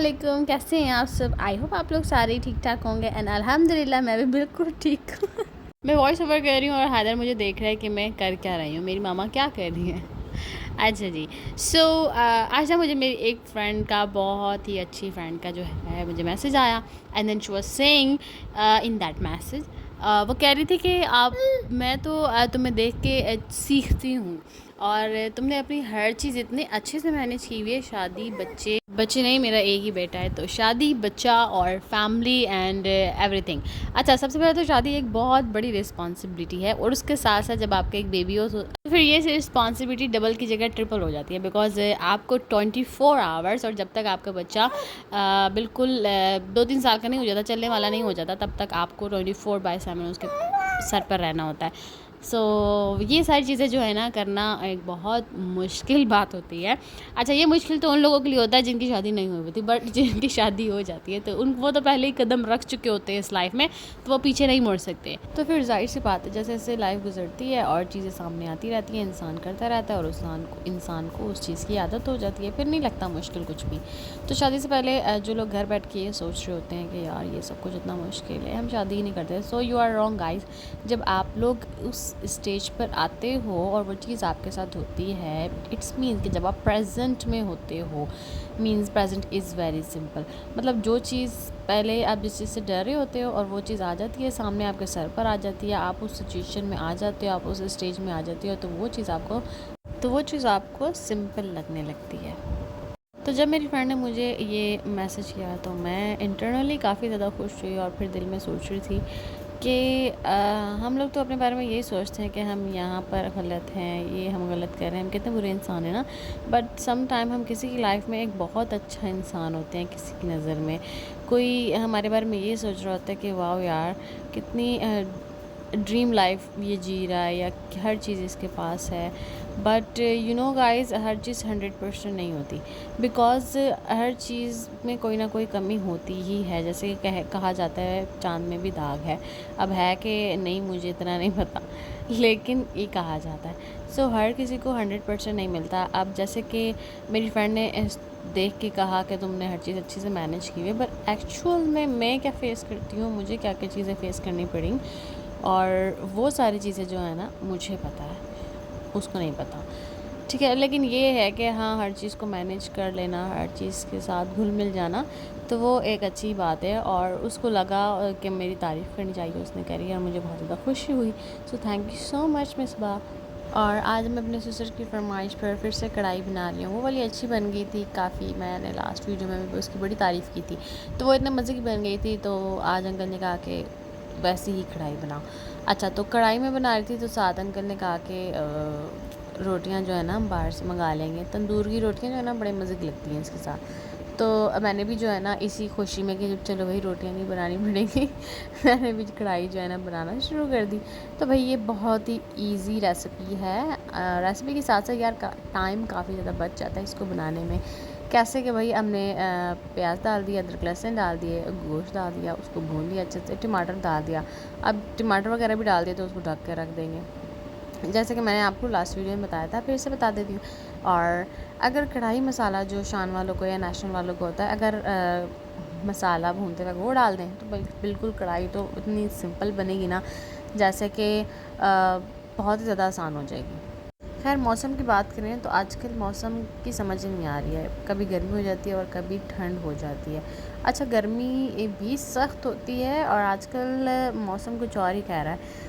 वालेकुम, कैसे हैं आप सब। आई होप आप लोग सारे ठीक ठाक होंगे एंड अल्हम्दुलिल्लाह मैं भी बिल्कुल ठीक हूँ। मैं वॉइस ओवर कर रही हूँ और हैदर मुझे देख रहा है कि मैं कर क्या रही हूँ, मेरी मामा क्या कर रही हैं। अच्छा जी। सो आज ना मुझे मेरी एक फ्रेंड का, बहुत ही अच्छी फ्रेंड का जो है मुझे मैसेज आया and then she was saying in that message, वो कह रही थी कि मैं तो तुम्हें देख के सीखती हूँ और तुमने अपनी हर चीज़ इतने अच्छे से मैनेज की हुई है, शादी, बच्चे बच्चे नहीं, मेरा एक ही बेटा है, तो शादी, बच्चा और फैमिली एंड एवरीथिंग। अच्छा, सबसे पहले तो शादी एक बहुत बड़ी रिस्पॉन्सिबिलिटी है और उसके साथ साथ जब आपका एक बेबी हो तो फिर ये रिस्पॉन्सिबिलिटी डबल की जगह ट्रिपल हो जाती है, बिकॉज आपको 24 आवर्स, और जब तक आपका बच्चा बिल्कुल 2-3 साल का नहीं हो जाता, चलने वाला नहीं हो जाता, तब तक आपको 24/7 उसके सर पर रहना होता है। सो ये सारी चीज़ें जो है ना करना एक बहुत मुश्किल बात होती है। अच्छा, ये मुश्किल तो उन लोगों के लिए होता है जिनकी शादी नहीं हुई होती, बट जिनकी शादी हो जाती है तो वो तो पहले ही कदम रख चुके होते हैं इस लाइफ में, तो वो पीछे नहीं मुड़ सकते। तो फिर जाहिर सी बात है, जैसे जैसे लाइफ गुजरती है और चीज़ें सामने आती रहती हैं, इंसान करता रहता है और इंसान को उस चीज़ की आदत हो जाती है, फिर नहीं लगता मुश्किल कुछ भी। तो शादी से पहले जो लोग घर बैठ के ये सोच रहे होते हैं कि यार ये सब कुछ इतना मुश्किल है, हम शादी ही नहीं करते, so you are wrong guys. जब आप लोग उस स्टेज पर आते हो और वो चीज़ आपके साथ होती है, इट्स मीन कि जब आप प्रेजेंट में होते हो, means present is very simple, मतलब जो चीज़ पहले आप जिस चीज़ से डर रहे होते हो और वो चीज़ आ जाती है सामने, आपके सर पर आ जाती है, आप उस सिचुएशन में आ जाते हो, आप उस स्टेज में आ जाते हो, तो वो चीज़ आपको सिंपल लगने लगती है। तो जब मेरी फ्रेंड ने मुझे ये मैसेज किया तो मैं इंटरनली काफ़ी ज़्यादा खुश हुई और फिर दिल में सोच रही थी कि हम लोग तो अपने बारे में यही सोचते हैं कि हम यहाँ पर गलत हैं, ये हम गलत कर रहे हैं, हम कितने बुरे इंसान हैं ना। बट सम टाइम हम किसी की लाइफ में एक बहुत अच्छा इंसान होते हैं, किसी की नज़र में कोई हमारे बारे में ये सोच रहा होता है कि वाह यार कितनी ड्रीम लाइफ ये जी रहा है, या हर चीज़ इसके पास है। बट यू नो गाइज़, हर चीज़ 100% नहीं होती, बिकॉज़ हर चीज़ में कोई ना कोई कमी होती ही है। जैसे कि कहा जाता है चाँद में भी दाग है, अब है कि नहीं मुझे इतना नहीं पता, लेकिन ये कहा जाता है। सो हर किसी को 100% नहीं मिलता। अब जैसे कि मेरी फ्रेंड ने देख के कहा कि तुमने हर चीज़ अच्छे से मैनेज की है, बट एक्चुअल में मैं क्या फ़ेस करती हूँ, मुझे क्या क्या चीज़ें फ़ेस करनी पड़ी, और वो सारी चीज़ें जो है ना मुझे पता है, उसको नहीं पता, ठीक है। लेकिन ये है कि हाँ, हर चीज़ को मैनेज कर लेना, हर चीज़ के साथ घुल मिल जाना, तो वो एक अच्छी बात है, और उसको लगा कि मेरी तारीफ़ करनी चाहिए, उसने करी और मुझे बहुत ज़्यादा खुशी हुई। So thank you so much miss बा। और आज मैं अपने सिस्टर की फरमाइश पर फिर से कढ़ाई बना रही हूँ, वो वाली अच्छी बन गई थी काफ़ी, मैंने लास्ट वीडियो में भी उसकी बड़ी तारीफ़ की थी, तो वो इतने मज़े की बन गई थी, तो आज अंकल ने कहा कि वैसी ही कढ़ाई बनाओ। अच्छा, तो कढ़ाई में बना रही थी तो साथ अंकल ने कहा कि रोटियां जो है ना हम बाहर से मंगा लेंगे, तंदूर की रोटियां जो है ना बड़े मज़े की लगती हैं इसके साथ। तो मैंने भी जो है ना इसी खुशी में कि चलो भाई रोटियां नहीं बनानी पड़ेंगी मैंने भी कढ़ाई जो है ना बनाना शुरू कर दी। तो भाई ये बहुत ही ईजी रेसिपी है। रेसिपी के साथ साथ यार टाइम काफ़ी ज़्यादा बच जाता है इसको बनाने में। कैसे कि भाई हमने प्याज डाल दिया, अदरक लहसुन डाल दिए, गोश्त डाल दिया, उसको भून लिया अच्छे से, टमाटर डाल दिया। अब टमाटर वगैरह भी डाल दिए तो उसको ढक के रख देंगे, जैसे कि मैंने आपको लास्ट वीडियो में बताया था, फिर से बता देती हूँ। और अगर कढ़ाई मसाला जो शान वालों को या नेशनल वालों को होता है, अगर मसाला भूनते वक्त वो डाल दें तो बिल्कुल कढ़ाई तो इतनी सिंपल बनेगी ना, जैसे कि बहुत ही ज़्यादा आसान हो जाएगी। खैर, मौसम की बात करें तो आजकल मौसम की समझ ही नहीं आ रही है, कभी गर्मी हो जाती है और कभी ठंड हो जाती है। अच्छा, गर्मी भी सख्त होती है और आजकल मौसम कुछ और ही कह रहा है।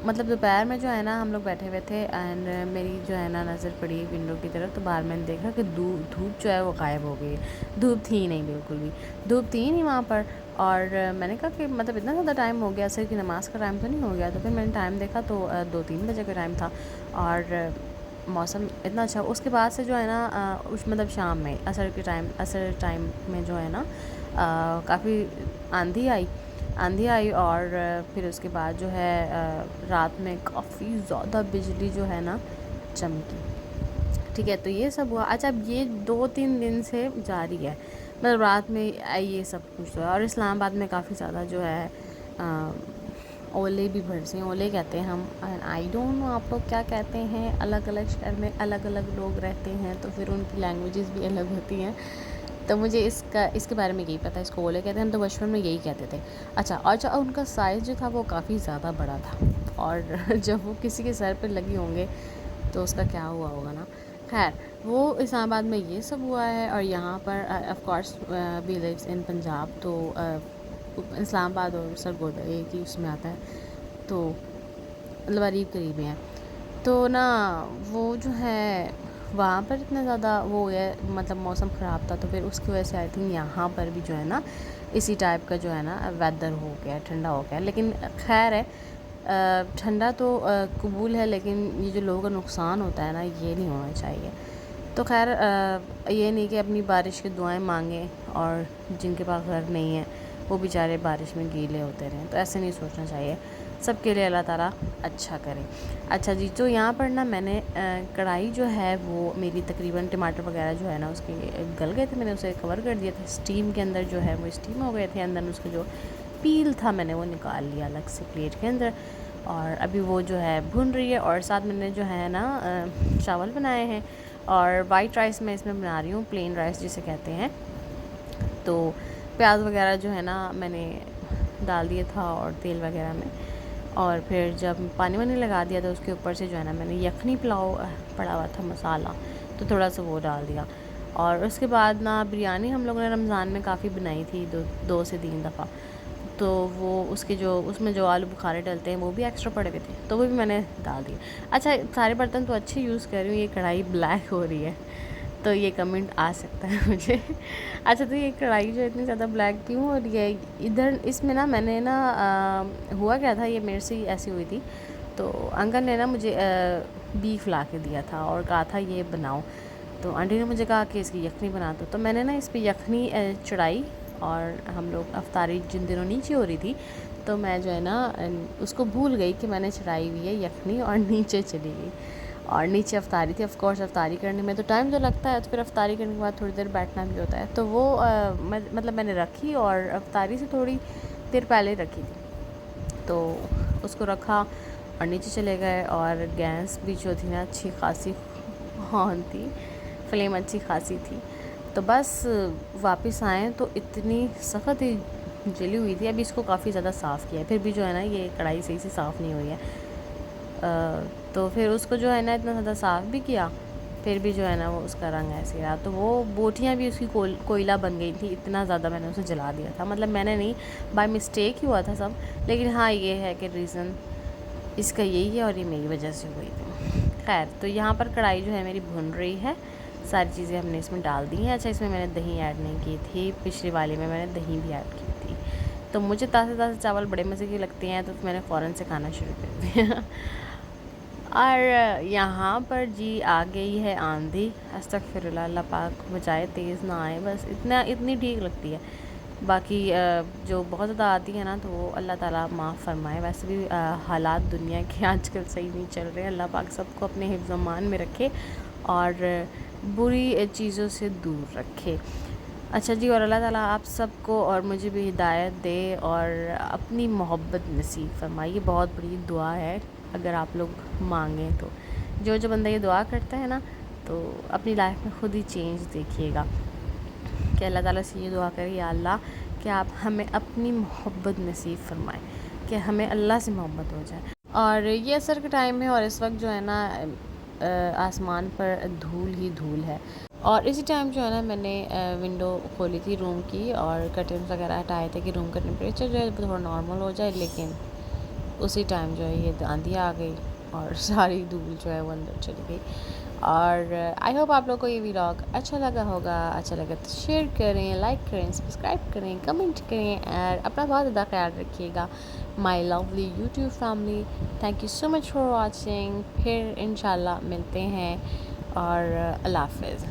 मतलब दोपहर में जो है ना हम लोग बैठे हुए थे एंड मेरी जो है ना नज़र पड़ी विंडो की तरफ, तो बाहर मैंने देखा कि धूप जो है वो गायब हो गई है। धूप थी नहीं, बिल्कुल भी धूप थी नहीं वहाँ पर। और मैंने कहा कि मतलब इतना ज़्यादा टाइम हो गया, असर की नमाज़ का टाइम तो नहीं हो गया। तो फिर मैंने टाइम देखा तो 2-3 बजे का टाइम था और मौसम इतना अच्छा। उसके बाद से जो है ना उस मतलब शाम में असर टाइम में जो है ना काफ़ी आंधी आई और फिर उसके बाद जो है रात में काफ़ी ज़्यादा बिजली जो है ना चमकी, ठीक है। तो ये सब हुआ। अच्छा, अब ये 2-3 दिन से जारी है, मतलब रात में ये सब कुछ हुआ। और इस्लामाबाद में काफ़ी ज़्यादा जो है ओले भी बरसे हैं, ओले कहते हैं हम, आई डोंट नो आप लोग क्या कहते हैं। अलग अलग शहर में अलग अलग लोग रहते हैं तो फिर उनकी लैंग्वेजेस भी अलग होती हैं। تو مجھے اس کے بارے میں یہی پتہ ہے، اس کو اولے کہتے ہیں، ہم تو بچپن میں یہی کہتے تھے. اچھا، اور جو ان کا سائز جو تھا وہ کافی زیادہ بڑا تھا، اور جب وہ کسی کے سر پہ لگی ہوں گے تو اس کا کیا ہوا ہوگا نا. خیر، وہ اسلام آباد میں یہ سب ہوا ہے، اور یہاں پر of course we lives in Punjab, تو اسلام آباد اور سرگودا ایک ہی اس میں آتا ہے، تو مطلب قریب قریب ہیں. تو نا وہ جو ہے وہاں پر اتنا زیادہ وہ ہے، مطلب موسم خراب تھا، تو پھر اس کی وجہ سے آئی تھنک یہاں پر بھی جو ہے نا اسی ٹائپ کا جو ہے نا ویدر ہو گیا، ٹھنڈا ہو گیا. لیکن خیر ہے، ٹھنڈا تو قبول ہے، لیکن یہ جو لوگوں کا نقصان ہوتا ہے نا یہ نہیں ہونا چاہیے. تو خیر یہ نہیں کہ اپنی بارش کی دعائیں مانگیں اور جن کے پاس گھر نہیں ہے وہ بیچارے بارش میں گیلے ہوتے رہیں، تو ایسے نہیں سوچنا چاہیے. سب کے لیے اللہ تعالیٰ اچھا کرے. اچھا جی، تو یہاں پر نا میں نے کڑھائی جو ہے وہ میری تقریباً ٹماٹر وغیرہ جو ہے نا اس کے گل گئے تھے، میں نے اسے کور کر دیا تھا. اسٹیم کے اندر جو ہے وہ اسٹیم ہو گئے تھے، اندر اس کے جو پیل تھا میں نے وہ نکال لیا الگ سے پلیٹ کے اندر، اور ابھی وہ جو ہے بھن رہی ہے. اور ساتھ میں نے جو ہے نا چاول بنائے ہیں، اور وائٹ رائس میں اس میں بنا رہی ہوں، پلین رائس جسے کہتے ہیں. تو پیاز وغیرہ جو ہے نا میں نے ڈال دیا تھا اور تیل وغیرہ میں، اور پھر جب پانی وانی لگا دیا تو اس کے اوپر سے جو ہے نا میں نے یخنی پلاؤ پڑا ہوا تھا مسالہ، تو تھوڑا سا وہ ڈال دیا. اور اس کے بعد نا بریانی ہم لوگوں نے رمضان میں کافی بنائی تھی، 2 سے 3 دفعہ. تو وہ اس میں جو آلو بخارے ڈلتے ہیں وہ بھی ایکسٹرا پڑے ہوئے تھے، تو وہ بھی میں نے ڈال دیے. اچھا، سارے برتن تو اچھے یوز کر رہی ہوں، یہ کڑھائی بلیک ہو رہی ہے تو یہ کمنٹ آ سکتا ہے مجھے. اچھا، تو یہ کڑھائی جو اتنی زیادہ بلیک کیوں ہو رہی ہے ادھر اس میں نا میں نے نا ہوا کیا تھا، یہ میرے سے ہی ایسی ہوئی تھی. تو انکل نے نا مجھے بیف لا کے دیا تھا اور کہا تھا یہ بناؤ. تو آنٹی نے مجھے کہا کہ اس کی یخنی بنا دو، تو میں نے نا اس پہ یخنی چڑھائی. اور ہم لوگ افطاری جن دنوں نیچے ہو رہی تھی تو میں جو ہے نا اس کو بھول گئی کہ میں نے چڑھائی ہوئی ہے یخنی، اور نیچے چلی گئی. اور نیچے افطاری تھی. آف کورس افطاری کرنے میں تو ٹائم تو لگتا ہے، تو پھر افطاری کرنے کے بعد تھوڑی دیر بیٹھنا بھی ہوتا ہے. تو وہ مطلب میں نے رکھی، اور افطاری سے تھوڑی دیر پہلے رکھی تھی. تو اس کو رکھا اور نیچے چلے گئے، اور گیس بھی جو تھی نا اچھی خاصی آن تھی، فلیم اچھی خاصی تھی. تو بس واپس آئیں تو اتنی سخت ہی جلی ہوئی تھی. ابھی اس کو کافی زیادہ صاف کیا ہے، پھر بھی جو ہے نا یہ کڑھائی صحیح سے صاف نہیں ہوئی ہے. تو پھر اس کو جو ہے نا اتنا زیادہ صاف بھی کیا، پھر بھی جو ہے نا وہ اس کا رنگ ایسے رہا. تو وہ بوٹیاں بھی اس کی کوئلہ بن گئی تھی، اتنا زیادہ میں نے اسے جلا دیا تھا. مطلب میں نے نہیں، بائی مسٹیک ہی ہوا تھا سب. لیکن ہاں یہ ہے کہ ریزن اس کا یہی ہے، اور یہ میری وجہ سے ہوئی تھی. خیر، تو یہاں پر کڑھائی جو ہے میری بھن رہی ہے، ساری چیزیں ہم نے اس میں ڈال دی ہیں. اچھا، اس میں میں نے دہی ایڈ نہیں کی تھی، پچھلی والی میں نے دہی بھی ایڈ کی تھی. تو مجھے تازے تازے چاول بڑے مزے کی لگتے ہیں، تو میں نے فوراً سے کھانا شروع کر دیا. اور یہاں پر جی آ گئی ہے آندھی، استغفر اللہ، اللہ پاک بچائے تیز نہ آئے، بس اتنی ٹھیک لگتی ہے. باقی جو بہت زیادہ آتی ہے نا تو وہ اللہ تعالیٰ معاف فرمائے. ویسے بھی حالات دنیا کے آج کل صحیح نہیں چل رہے. اللہ پاک سب کو اپنے حفظ و امان میں رکھے اور بری چیزوں سے دور رکھے. اچھا جی، اور اللہ تعالیٰ آپ سب کو اور مجھے بھی ہدایت دے اور اپنی محبت نصیب فرمائے. یہ بہت بڑی دعا ہے اگر آپ لوگ مانگیں تو. جو بندہ یہ دعا کرتا ہے نا تو اپنی لائف میں خود ہی چینج دیکھیے گا. کہ اللہ تعالیٰ سے یہ دعا کرے، یا اللہ کہ آپ ہمیں اپنی محبت نصیب فرمائیں، کہ ہمیں اللہ سے محبت ہو جائے. اور یہ عصر کا ٹائم ہے، اور اس وقت جو ہے نا آسمان پر دھول ہی دھول ہے. اور اسی ٹائم جو ہے نا میں نے ونڈو کھولی تھی روم کی، اور کرٹنس وغیرہ ہٹائے تھے کہ روم کا ٹمپریچر جو ہے تھوڑا نارمل ہو جائے. لیکن اسی ٹائم جو ہے یہ آندھی آ گئی اور ساری دھول جو ہے وہ اندر چلی گئی. اور آئی ہوپ آپ لوگ کو یہ ولاگ اچھا لگا ہوگا. اچھا لگا تو شیئر کریں، لائک کریں، سبسکرائب کریں، کمنٹ کریں، اور اپنا بہت زیادہ خیال رکھیے گا. My lovely YouTube family, thank you so much for watching. پھر انشاءاللہ ملتے ہیں، اور اللہ حافظ.